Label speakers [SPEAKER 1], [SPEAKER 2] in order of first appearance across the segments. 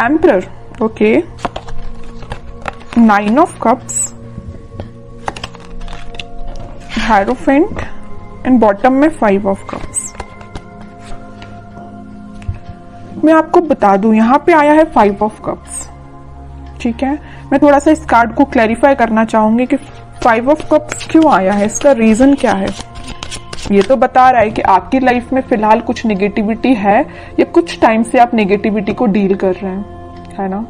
[SPEAKER 1] Emperor, okay, 9 of cups, hierophant and bottom में 5 of cups. मैं आपको बता दूं यहां पे आया है 5 ऑफ कप्स, ठीक है। मैं थोड़ा सा इस कार्ड को क्लैरिफाई करना चाहूंगी कि 5 ऑफ कप्स क्यों आया है, इसका रीजन क्या है। ये तो बता रहा है कि आपकी लाइफ में फिलहाल कुछ नेगेटिविटी है या कुछ टाइम से आप नेगेटिविटी को डील कर रहे हैं, है ना।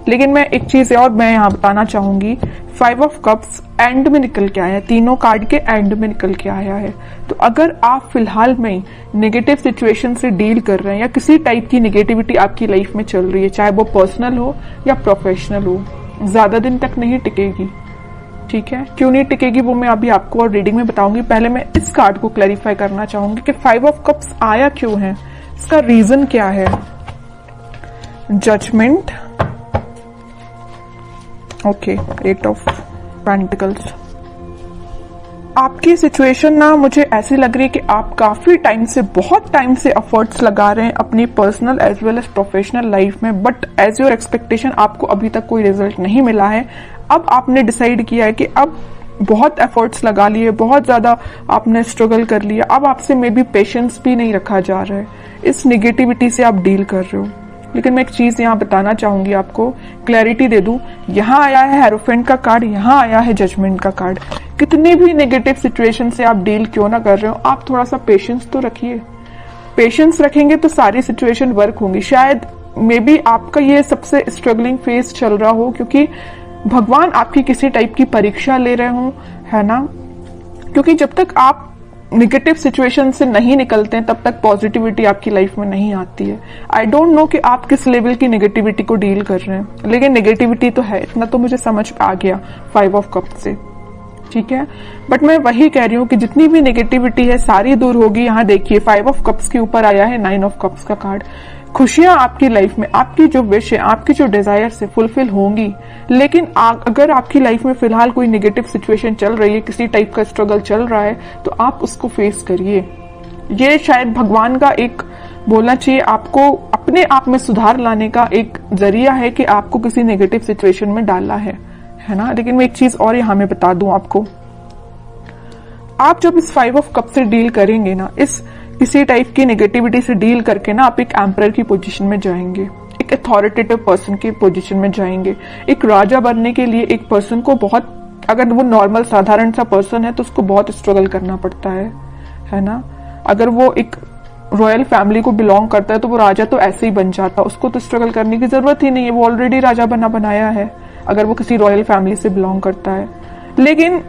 [SPEAKER 1] लेकिन मैं एक चीज और मैं यहाँ बताना चाहूंगी, 5 ऑफ कप्स एंड में निकल के आया है, तीनों कार्ड के एंड में निकल के आया है। तो अगर आप फिलहाल में नेगेटिव सिचुएशन से डील कर रहे हैं या किसी टाइप की नेगेटिविटी आपकी लाइफ में चल रही है, चाहे वो पर्सनल हो या प्रोफेशनल हो, ज्यादा दिन तक नहीं टिकेगी, ठीक है। क्यों नहीं टिकेगी वो मैं अभी आपको और रीडिंग में बताऊंगी। पहले मैं इस कार्ड को क्लैरिफाई करना चाहूंगी कि 5 ऑफ कप्स आया क्यों है, इसका रीजन क्या है। Judgment, okay, 8 of pentacles. आपकी सिचुएशन ना मुझे ऐसी लग रही है कि आप काफी टाइम से, बहुत टाइम से एफर्ट्स लगा रहे हैं अपनी personal as well as professional life में, बट एज योर एक्सपेक्टेशन आपको अभी तक कोई रिजल्ट नहीं मिला है। अब आपने डिसाइड किया है कि अब बहुत एफर्ट्स लगा लिए, बहुत ज्यादा आपने स्ट्रगल कर लिया, अब आपसे मे बी पेशेंस भी नहीं रखा जा रहा है, इस निगेटिविटी से आप डील कर रहे हो। लेकिन मैं एक चीज यहाँ बताना चाहूंगी, आपको क्लैरिटी दे दूं। यहाँ आया है हेरोफेंट का कार्ड, यहाँ आया है जजमेंट का कार्ड। कितनी भी नेगेटिव सिचुएशन से आप डील क्यों ना कर रहे हो, आप थोड़ा सा पेशेंस तो रखिए। पेशेंस रखेंगे तो सारी सिचुएशन वर्क होंगी। शायद मे बी आपका ये सबसे स्ट्रगलिंग फेज चल रहा हो, क्योंकि भगवान आपकी किसी टाइप की परीक्षा ले रहे हो, है ना। क्योंकि जब तक आप निगेटिव सिचुएशन से नहीं निकलते हैं तब तक पॉजिटिविटी आपकी लाइफ में नहीं आती है। आई डोंट नो कि आप किस लेवल की नेगेटिविटी को डील कर रहे हैं, लेकिन नेगेटिविटी तो है, इतना तो मुझे समझ आ गया 5 ऑफ कप से, ठीक है। बट मैं वही कह रही हूँ कि जितनी भी नेगेटिविटी है सारी दूर होगी। यहाँ देखिए 5 ऑफ कप्स के ऊपर आया है 9 ऑफ कप्स का कार्ड। खुशियां आपकी लाइफ में, आपकी जो विश है, आपकी जो डिजायर है फुलफिल होंगी। लेकिन अगर आपकी लाइफ में फिलहाल कोई नेगेटिव सिचुएशन चल रही है, किसी टाइप का स्ट्रगल चल रहा है, तो आप उसको फेस करिए। ये शायद भगवान का एक बोलना चाहिए आपको अपने आप में सुधार लाने का एक जरिया है कि आपको किसी नेगेटिव सिचुएशन में डाला है ना। लेकिन मैं एक चीज और यहाँ में बता दूं आपको, आप जब इस 5 ऑफ कप से डील करेंगे ना, इस किसी टाइप की नेगेटिविटी से डील करके ना, आप एक एम्परर की पोजीशन में जाएंगे, एक अथॉरिटेटिव पर्सन की पोजीशन में जाएंगे। एक राजा बनने के लिए एक पर्सन को बहुत, अगर वो नॉर्मल साधारण सा पर्सन है तो उसको बहुत स्ट्रगल करना पड़ता है ना। अगर वो एक रॉयल फैमिली को बिलोंग करता है तो वो राजा तो ऐसे ही बन जाता, उसको तो स्ट्रगल करने की जरूरत ही नहीं है, वो ऑलरेडी राजा बनाया है अगर वो किसी रॉयल फैमिली से बिलोंग करता है। लेकिन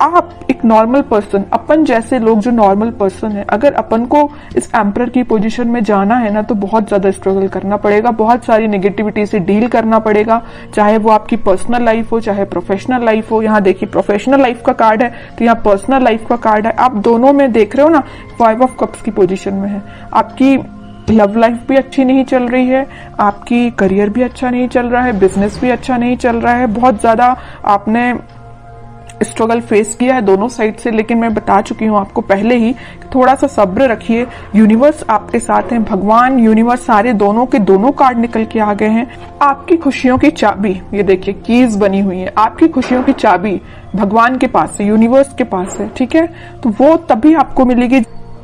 [SPEAKER 1] आप एक नॉर्मल पर्सन, अपन जैसे लोग जो नॉर्मल पर्सन है, अगर अपन को इस एम्परर की पोजीशन में जाना है ना, तो बहुत ज्यादा स्ट्रगल करना पड़ेगा, बहुत सारी नेगेटिविटी से डील करना पड़ेगा, चाहे वो आपकी पर्सनल लाइफ हो चाहे प्रोफेशनल लाइफ हो। यहाँ देखिए प्रोफेशनल लाइफ का कार्ड है तो यहाँ पर्सनल लाइफ का कार्ड है। आप दोनों में देख रहे हो ना, 5 ऑफ कप्स की पोजीशन में है। आपकी लव लाइफ भी अच्छी नहीं चल रही है, आपकी करियर भी अच्छा नहीं चल रहा है, बिजनेस भी अच्छा नहीं चल रहा है, बहुत ज्यादा आपने स्ट्रगल फेस किया है दोनों साइड से। लेकिन मैं बता चुकी हूँ आपको पहले ही, थोड़ा सा सब्र रखिए, यूनिवर्स आपके साथ है, भगवान यूनिवर्स सारे दोनों के दोनों कार्ड निकल के आ गए हैं। आपकी खुशियों की चाबी, ये देखिए कीज बनी हुई है, आपकी खुशियों की चाबी भगवान के पास है, यूनिवर्स के पास है, ठीक है। तो वो तभी आपको मिलेगी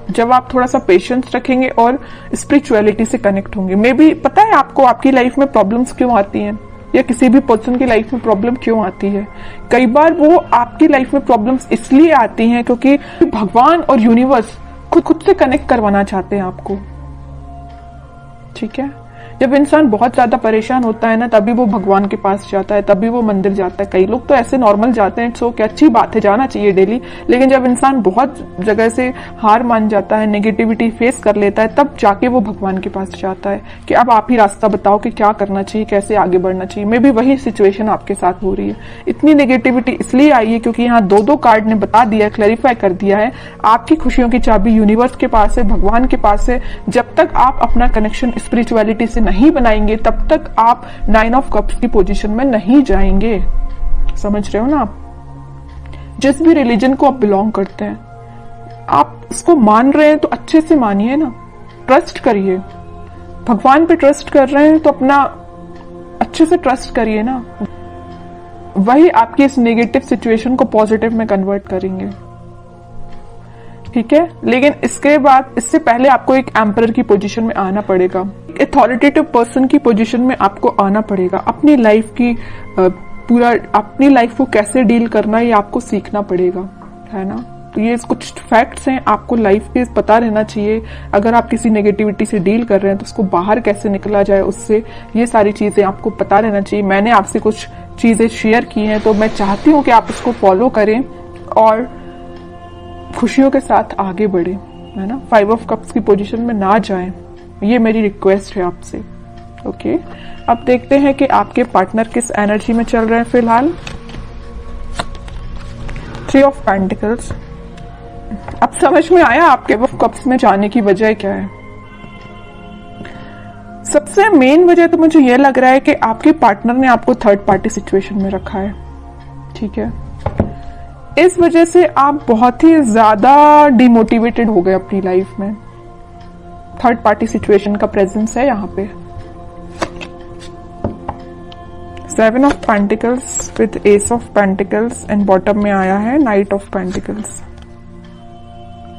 [SPEAKER 1] जब आप थोड़ा सा पेशेंस रखेंगे और स्पिरिचुअलिटी से कनेक्ट होंगे। मे बी पता है आपको आपकी लाइफ में प्रॉब्लम्स क्यों आती हैं, या किसी भी पर्सन की लाइफ में प्रॉब्लम क्यों आती है। कई बार वो आपकी लाइफ में प्रॉब्लम्स इसलिए आती हैं क्योंकि भगवान और यूनिवर्स खुद से कनेक्ट करवाना चाहते हैं आपको, ठीक है। जब इंसान बहुत ज्यादा परेशान होता है ना, तभी वो भगवान के पास जाता है, तभी वो मंदिर जाता है। कई लोग तो ऐसे नॉर्मल जाते हैं, सो क्या अच्छी बात है, जाना चाहिए डेली। लेकिन जब इंसान बहुत जगह से हार मान जाता है, नेगेटिविटी फेस कर लेता है, तब जाके वो भगवान के पास जाता है कि अब आप ही रास्ता बताओ कि क्या करना चाहिए, कैसे आगे बढ़ना चाहिए। मे बी वही सिचुएशन आपके साथ हो रही है। इतनी नेगेटिविटी इसलिए आई है क्योंकि यहाँ दो कार्ड ने बता दिया, क्लैरिफाई कर दिया है, आपकी खुशियों की चाबी यूनिवर्स के पास है, भगवान के पास है। जब तक आप अपना कनेक्शन स्पिरिचुअलिटी से नहीं बनाएंगे तब तक आप 9 ऑफ कप्स की पोजीशन में नहीं जाएंगे। समझ रहे हो ना आप? जिस भी रिलीजन को आप बिलोंग करते हैं, आप इसको मान रहे हैं तो अच्छे से मानिए ना, ट्रस्ट करिए। भगवान पे ट्रस्ट कर रहे हैं तो अपना अच्छे से ट्रस्ट करिए ना, वही आपकी इस नेगेटिव सिचुएशन को पॉजिटिव में कन्वर्ट करेंगे। ठीक है, लेकिन इसके बाद, इससे पहले आपको एक एम्परर की पोजीशन में आना पड़ेगा, अथॉरिटेटिव पर्सन की पोजीशन में आपको आना पड़ेगा। अपनी लाइफ की पूरा अपनी लाइफ को कैसे डील करना है ये आपको सीखना पड़ेगा, है ना। तो ये कुछ फैक्ट्स हैं, आपको लाइफ के पता रहना चाहिए। अगर आप किसी नेगेटिविटी से डील कर रहे हैं तो उसको बाहर कैसे निकला जाए उससे, ये सारी चीजें आपको पता रहना चाहिए। मैंने आपसे कुछ चीजें शेयर की हैं तो मैं चाहती हूँ कि आप उसको फॉलो करें और खुशियों के साथ आगे बढ़े, है ना। 5 ऑफ कप्स की पोजीशन में ना जाएं, ये मेरी रिक्वेस्ट है आपसे। ओके, अब देखते हैं कि आपके पार्टनर किस एनर्जी में चल रहे हैं फिलहाल। 3 ऑफ पेंटिकल्स। अब समझ में आया आपके वो कप्स में जाने की वजह क्या है। सबसे मेन वजह तो मुझे यह लग रहा है कि आपके पार्टनर ने आपको थर्ड पार्टी सिचुएशन में रखा है। ठीक है, इस वजह से आप बहुत ही ज्यादा डिमोटिवेटेड हो गए अपनी लाइफ में। थर्ड पार्टी सिचुएशन का प्रेजेंस है यहाँ पे। 7 of pentacles with S of pentacles and bottom में आया है नाइट ऑफ पेंटिकल्स।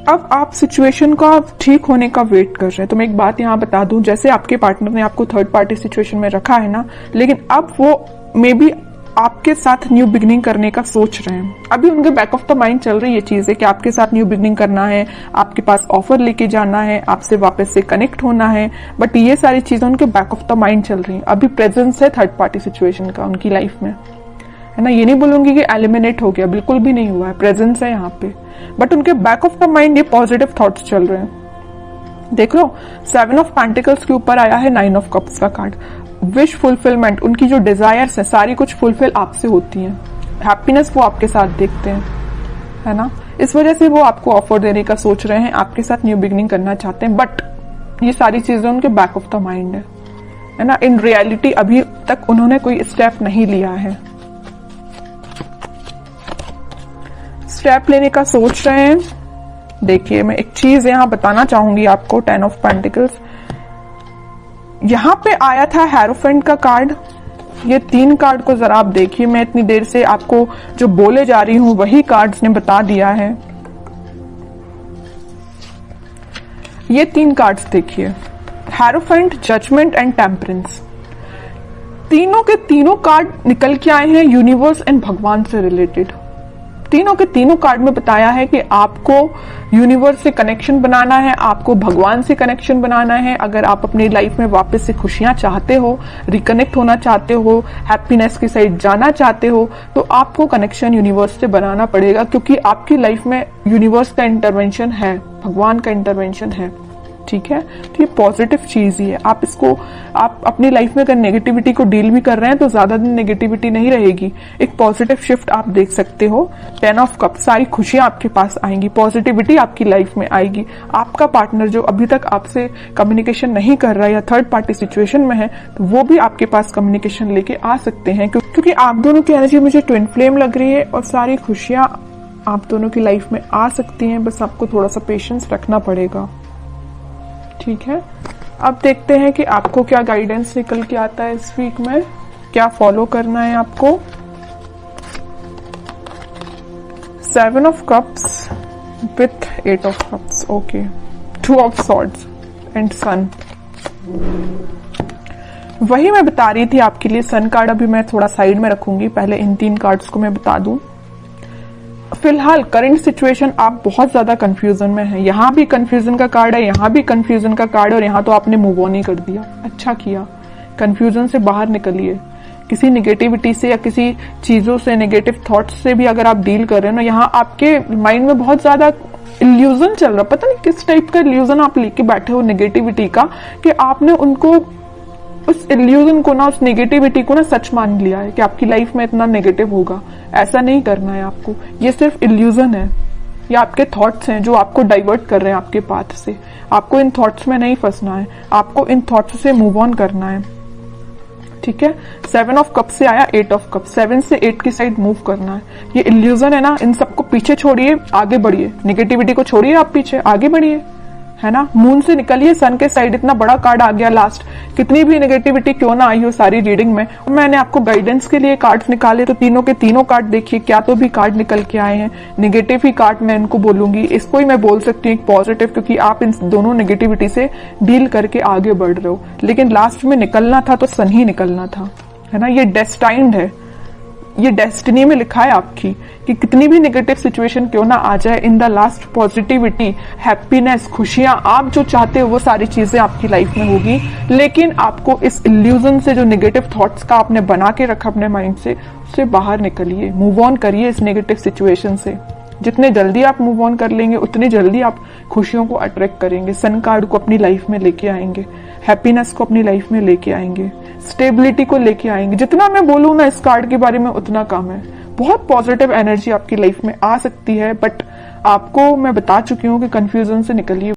[SPEAKER 1] अब आप सिचुएशन का ठीक होने का वेट कर रहे हैं। तो मैं एक बात यहाँ बता दूं, जैसे आपके पार्टनर ने आपको थर्ड पार्टी सिचुएशन में रखा है ना, लेकिन अब वो मे बी आपके साथ न्यू बिगनिंग करने का सोच रहे हैं। अभी उनके बैक ऑफ द माइंड चल रही है ये चीज है कि आपके साथ न्यू बिगनिंग करना है, आपके पास ऑफर लेके जाना है, आपसे वापस से कनेक्ट होना है, बट ये सारी चीजें उनके बैक ऑफ द माइंड चल रही है। अभी प्रेजेंस है थर्ड पार्टी सिचुएशन का उनकी लाइफ में, है ना। ये नहीं बोलूंगी कि एलिमिनेट हो गया, बिल्कुल भी नहीं हुआ है, प्रेजेंस है यहाँ पे, बट उनके बैक ऑफ द माइंड ये पॉजिटिव थॉट्स चल रहे हैं। देख लो, 7 ऑफ पेंटिकल्स के ऊपर आया है 9 ऑफ कप्स का कार्ड। विश फुलफिलमेंट, उनकी जो डिजायर्स है सारी कुछ फुलफिल आपसे होती हैं। हैप्पीनेस वो आपके साथ देखते हैं, है ना। इस वजह से वो आपको ऑफर देने का सोच रहे हैं, आपके साथ न्यू बिगनिंग करना चाहते हैं, बट ये सारी चीजें उनके बैक ऑफ द माइंड है ना। इन रियलिटी अभी तक उन्होंने कोई स्टेप नहीं लिया है, स्टेप लेने का सोच रहे हैं। देखिए, मैं एक चीज यहां बताना चाहूंगी आपको। 10 ऑफ पेंटिकल्स यहां पे आया था, हेरोफेंट का कार्ड। ये 3 कार्ड को जरा आप देखिए, मैं इतनी देर से आपको जो बोले जा रही हूं वही कार्ड्स ने बता दिया है। ये 3 कार्ड्स देखिए, हेरोफेंट, जजमेंट एंड टेम्परेंस। तीनों के तीनों कार्ड निकल के आए हैं यूनिवर्स एंड भगवान से रिलेटेड। तीनों के तीनों कार्ड में बताया है कि आपको यूनिवर्स से कनेक्शन बनाना है, आपको भगवान से कनेक्शन बनाना है। अगर आप अपनी लाइफ में वापस से खुशियां चाहते हो, रिकनेक्ट होना चाहते हो, हैप्पीनेस की साइड जाना चाहते हो, तो आपको कनेक्शन यूनिवर्स से बनाना पड़ेगा, क्योंकि आपकी लाइफ में यूनिवर्स का इंटरवेंशन है, भगवान का इंटरवेंशन है। ठीक है, तो ये पॉजिटिव चीज ही है। आप इसको, आप अपनी लाइफ में अगर नेगेटिविटी को डील भी कर रहे हैं तो ज्यादा दिन नेगेटिविटी नहीं रहेगी, एक पॉजिटिव शिफ्ट आप देख सकते हो। 10 ऑफ कप, सारी खुशियां आपके पास आएंगी, पॉजिटिविटी आपकी लाइफ में आएगी। आपका पार्टनर जो अभी तक आपसे कम्युनिकेशन नहीं कर रहा है या थर्ड पार्टी सिचुएशन में है, तो वो भी आपके पास कम्युनिकेशन लेके आ सकते हैं, क्योंकि आप दोनों की एनर्जी मुझे ट्विन फ्लेम लग रही है और सारी खुशियां आप दोनों की लाइफ में आ सकती हैं। बस आपको थोड़ा सा पेशेंस रखना पड़ेगा। ठीक है, अब देखते हैं कि आपको क्या गाइडेंस निकल के आता है इस वीक में, क्या फॉलो करना है आपको। 7 of cups with 8 of cups, okay. 2 of swords and sun. वही मैं बता रही थी आपके लिए। सन कार्ड अभी मैं थोड़ा साइड में रखूंगी, पहले इन 3 कार्ड्स को मैं बता दूं। फिलहाल करंट सिचुएशन आप बहुत ज्यादा कंफ्यूजन में है। यहां भी कंफ्यूजन का कार्ड है, यहां भी कंफ्यूजन का कार्ड है, और यहां तो आपने मूव ऑन ही कर दिया। अच्छा किया, कंफ्यूजन से बाहर निकलिए। किसी नेगेटिविटी से या किसी चीजों से, नेगेटिव थॉट्स से भी अगर आप डील कर रहे हो ना, यहाँ आपके माइंड में बहुत ज्यादा इल्यूजन चल रहा, पता नहीं किस टाइप का इल्यूजन आप लेके बैठे हो नेगेटिविटी का, कि आपने उनको, उस इल्यूजन को ना, उस नेगेटिविटी को ना सच मान लिया है कि आपकी लाइफ में इतना नेगेटिव होगा। ऐसा नहीं करना है आपको, ये सिर्फ इल्यूजन है, ये आपके थॉट्स हैं जो आपको डाइवर्ट कर रहे हैं आपके पाथ से। आपको इन थॉट्स में नहीं फंसना है, आपको इन थॉट्स से मूव ऑन करना है। ठीक है, 7 ऑफ कप से आया 8 ऑफ कप, 7 से 8 की साइड मूव करना है। ये इल्यूजन है ना, इन सबको पीछे छोड़िए, आगे बढ़िए। नेगेटिविटी को छोड़िए, आप पीछे आगे बढ़िए। है ना। मून से निकलिए, सन के साइड इतना बड़ा कार्ड आ गया लास्ट, कितनी भी नेगेटिविटी क्यों ना आई हो सारी रीडिंग में। मैंने आपको गाइडेंस के लिए कार्ड्स निकाले तो तीनों के तीनों कार्ड देखिए, क्या तो भी कार्ड निकल के आए हैं। नेगेटिव ही कार्ड मैं इनको बोलूंगी, इसको ही मैं बोल सकती हूँ पॉजिटिव, क्योंकि आप इन दोनों नेगेटिविटी से डील करके आगे बढ़ रहे हो। लेकिन लास्ट में निकलना था तो सन ही निकलना था, है ना। ये डेस्टाइन्ड है, ये डेस्टिनी में लिखा है आपकी कि कितनी भी नेगेटिव सिचुएशन क्यों ना आ जाए, in the last positivity, happiness, खुशियां, आप जो चाहते हो वो सारी चीजें आपकी लाइफ में होगी। लेकिन आपको इस इल्यूजन से, जो नेगेटिव थॉट्स का आपने बना के रखा अपने माइंड से, उससे बाहर निकलिए, मूव ऑन करिए इस नेगेटिव सिचुएशन से। जितने जल्दी आप मूव ऑन कर लेंगे उतनी जल्दी आप खुशियों को अट्रैक्ट करेंगे, सन कार्ड को अपनी लाइफ में लेके आएंगे, हैप्पीनेस को अपनी लाइफ में लेके आएंगे, स्टेबिलिटी को लेके आएंगे। जितना मैं बोलूं ना इस कार्ड के बारे में उतना कम है। बहुत पॉजिटिव एनर्जी आपकी लाइफ में आ सकती है, बट आपको मैं बता चुकी हूँ कि कंफ्यूजन से निकलिए।